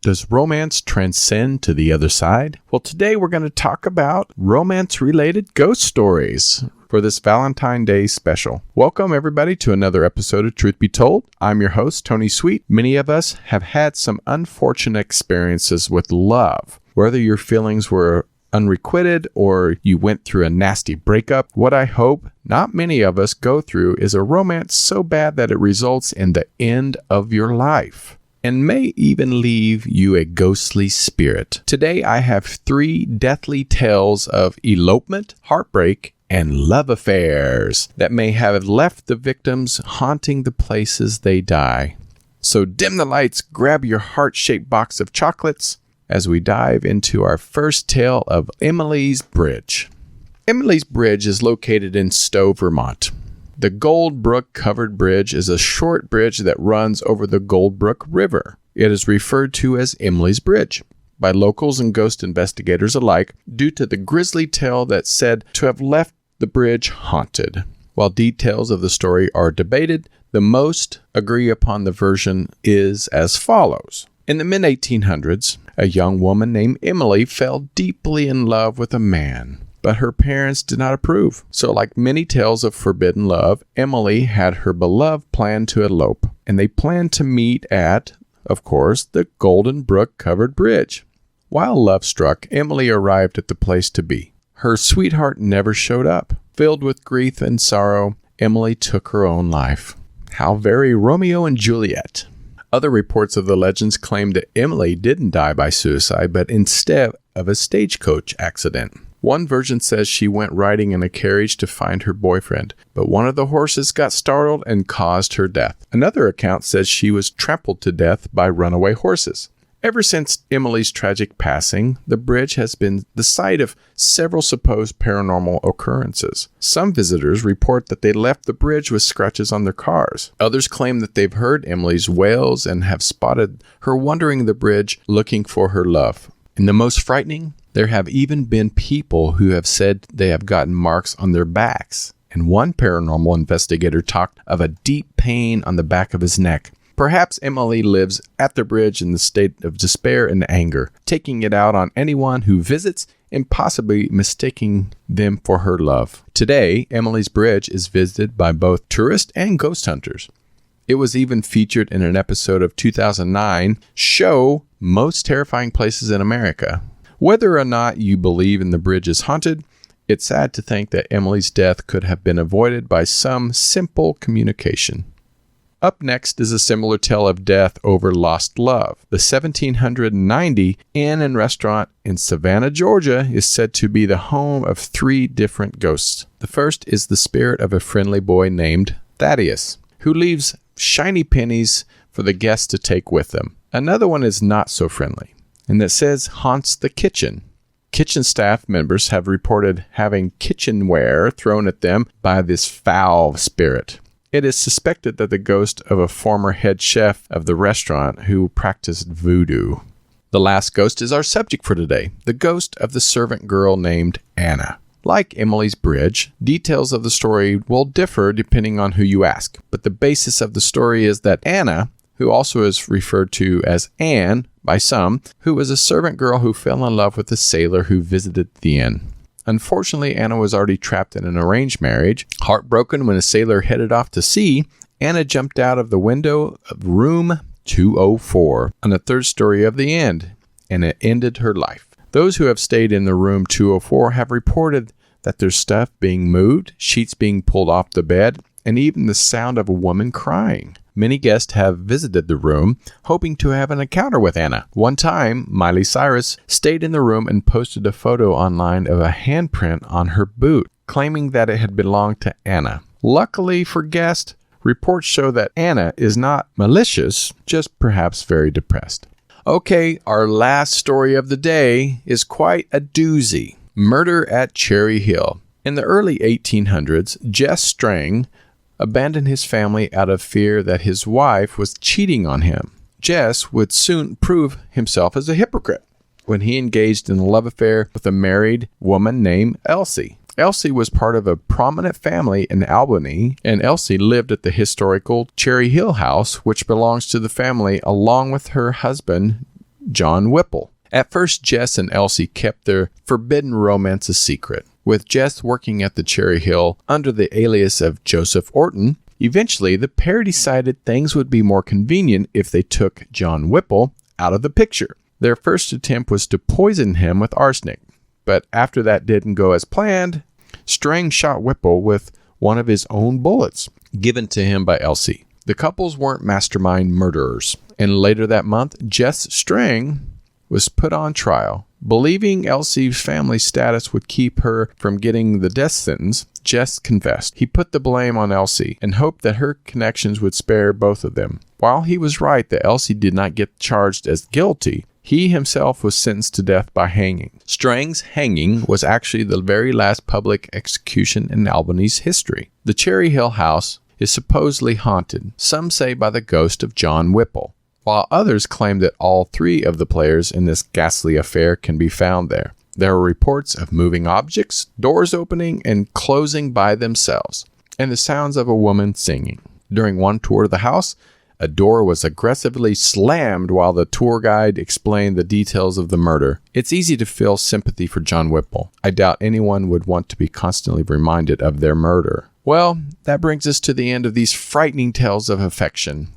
Does romance transcend to the other side? Well, today we're going to talk about romance-related ghost stories for this Valentine's Day special. Welcome, everybody, to another episode of Truth Be Told. I'm your host, Tony Sweet. Many of us have had some unfortunate experiences with love. Whether your feelings were unrequited or you went through a nasty breakup, what I hope not many of us go through is a romance so bad that it results in the end of your life, and may even leave you a ghostly spirit. Today, I have 3 deathly tales of elopement, heartbreak, and love affairs that may have left the victims haunting the places they die. So dim the lights, grab your heart-shaped box of chocolates as we dive into our first tale of Emily's Bridge. Emily's Bridge is located in Stowe, Vermont. The Gold Brook Covered Bridge is a short bridge that runs over the Gold Brook River. It is referred to as Emily's Bridge by locals and ghost investigators alike due to the grisly tale that's said to have left the bridge haunted. While details of the story are debated, the most agree upon the version is as follows. In the mid-1800s, a young woman named Emily fell deeply in love with a man, but her parents did not approve. So like many tales of forbidden love, Emily had her beloved plan to elope, and they planned to meet at, of course, the Golden Brook Covered Bridge. While love struck, Emily arrived at the place to be. Her sweetheart never showed up. Filled with grief and sorrow, Emily took her own life. How very Romeo and Juliet. Other reports of the legends claim that Emily didn't die by suicide, but instead of a stagecoach accident. One version says she went riding in a carriage to find her boyfriend, but one of the horses got startled and caused her death. Another account says she was trampled to death by runaway horses. Ever since Emily's tragic passing, the bridge has been the site of several supposed paranormal occurrences. Some visitors report that they left the bridge with scratches on their cars. Others claim that they've heard Emily's wails and have spotted her wandering the bridge looking for her love. And the most frightening, there have even been people who have said they have gotten marks on their backs. And one paranormal investigator talked of a deep pain on the back of his neck. Perhaps Emily lives at the bridge in the state of despair and anger, taking it out on anyone who visits and possibly mistaking them for her love. Today, Emily's Bridge is visited by both tourists and ghost hunters. It was even featured in an episode of 2009 show Most Terrifying Places in America. Whether or not you believe in the bridge is haunted, it's sad to think that Emily's death could have been avoided by some simple communication. Up next is a similar tale of death over lost love. The 1790 Inn and Restaurant in Savannah, Georgia is said to be the home of 3 different ghosts. The first is the spirit of a friendly boy named Thaddeus, who leaves shiny pennies for the guests to take with them. Another one is not so friendly, and that says haunts the kitchen. Kitchen staff members have reported having kitchenware thrown at them by this foul spirit. It is suspected that the ghost of a former head chef of the restaurant who practiced voodoo. The last ghost is our subject for today, the ghost of the servant girl named Anna. Like Emily's Bridge, details of the story will differ depending on who you ask, but the basis of the story is that Anna, who also is referred to as Anne by some, who was a servant girl who fell in love with a sailor who visited the inn. Unfortunately, Anna was already trapped in an arranged marriage. Heartbroken when a sailor headed off to sea, Anna jumped out of the window of room 204 on the 3rd story of the inn, and it ended her life. Those who have stayed in the room 204 have reported that there's stuff being moved, sheets being pulled off the bed, and even the sound of a woman crying. Many guests have visited the room, hoping to have an encounter with Anna. One time, Miley Cyrus stayed in the room and posted a photo online of a handprint on her boot, claiming that it had belonged to Anna. Luckily for guests, reports show that Anna is not malicious, just perhaps very depressed. Okay, our last story of the day is quite a doozy. Murder at Cherry Hill. In the early 1800s, Jess Strang abandoned his family out of fear that his wife was cheating on him. Jess would soon prove himself as a hypocrite when he engaged in a love affair with a married woman named Elsie. Elsie was part of a prominent family in Albany, and Elsie lived at the historical Cherry Hill house, which belongs to the family, along with her husband, John Whipple. At first, Jess and Elsie kept their forbidden romance a secret, with Jess working at the Cherry Hill under the alias of Joseph Orton. Eventually, the pair decided things would be more convenient if they took John Whipple out of the picture. Their first attempt was to poison him with arsenic, but after that didn't go as planned, Strang shot Whipple with one of his own bullets, given to him by Elsie. The couples weren't mastermind murderers, and later that month, Jess Strang was put on trial. Believing Elsie's family status would keep her from getting the death sentence, Jess confessed. He put the blame on Elsie and hoped that her connections would spare both of them. While he was right that Elsie did not get charged as guilty, he himself was sentenced to death by hanging. Strang's hanging was actually the very last public execution in Albany's history. The Cherry Hill house is supposedly haunted, some say by the ghost of John Whipple, while others claim that all three of the players in this ghastly affair can be found there. There are reports of moving objects, doors opening and closing by themselves, and the sounds of a woman singing. During one tour of the house, a door was aggressively slammed while the tour guide explained the details of the murder. It's easy to feel sympathy for John Whipple. I doubt anyone would want to be constantly reminded of their murder. Well, that brings us to the end of these frightening tales of affection.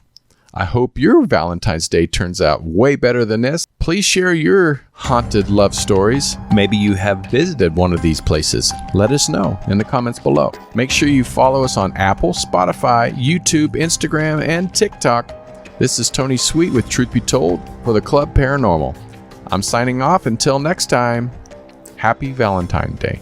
I hope your Valentine's Day turns out way better than this. Please share your haunted love stories. Maybe you have visited one of these places. Let us know in the comments below. Make sure you follow us on Apple, Spotify, YouTube, Instagram, and TikTok. This is Tony Sweet with Truth Be Told for the Club Paranormal. I'm signing off until next time. Happy Valentine's Day.